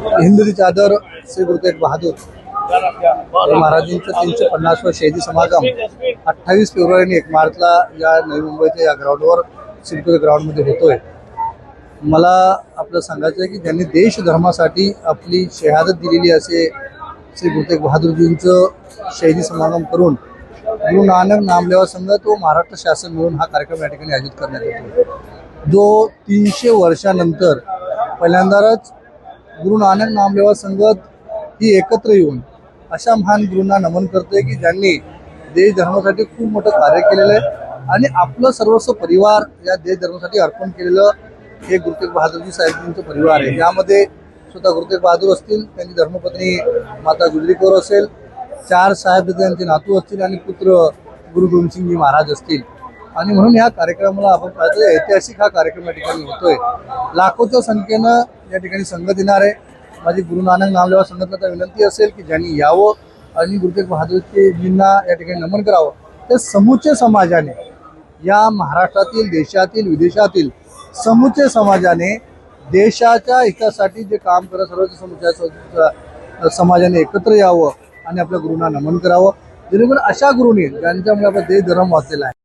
हिंद की चादर श्री गुरु तेग बहादूर महाराजांचं 350वा शहीदी समागम 28 फेब्रुवारी आणि 1 मार्चला या नवी मुंबईच्या या ग्राउंडवर सिडको ग्राउंडमध्ये होतोय। मला आपलं सांगायचं आहे की ज्यांनी देश धर्मासाठी आपली शहादत दिलेली असे श्री गुरु तेग बहादूरजींचं शहीदी समागम करून गुरु नानक नामलेवा संघ तो महाराष्ट्र शासन मिळून हा कार्यक्रम या ठिकाणी आयोजित करण्यात येतो, जो 300 वर्षानंतर पहिल्यांदाच गुरु नानक नामलेवा संगत ही एकत्र येऊन अशा महान गुरूंना नमन करते की ज्यांनी देश धर्मासाठी खूप मोठं कार्य केलेलं आहे आणि आपलं सर्वस्व परिवार या देश धर्मासाठी अर्पण केलेलं हे गुरु तेग बहादूरजी साहेबांचं परिवार आहे। यामध्ये स्वतः गुरु तेग बहादूर असतील, त्यांची धर्मपत्नी माता गुजरी कौर असेल, 4 साहेब त्यांचे नातू असतील आणि पुत्र गुरु गोविंदसिंगजी महाराज असतील। आणि म्हणून या कार्यक्रमाला आपण पाहतो ऐतिहासिक हा कार्यक्रम या ठिकाणी होतोय। लाखोच्या संख्येनं या ठिकाणी संगत येणार आहे। माझी गुरु नानक नामलेवा संघटनेला विनंती असेल की ज्यांनी यावं आणि गुरु तेग बहादूरजींना या ठिकाणी नमन करावं। ते समूचे समाजाने या महाराष्ट्रातील, देशातील, विदेशातील समूचे समाजाने देशाच्या हितासाठी जे काम करत सर्व समुच्या समाजाने एकत्र यावं आणि आपल्या गुरूंना नमन करावं, जेणेकरून अशा गुरूंनी ज्यांच्यामुळे आपला देश धर्म वाचलेला आहे।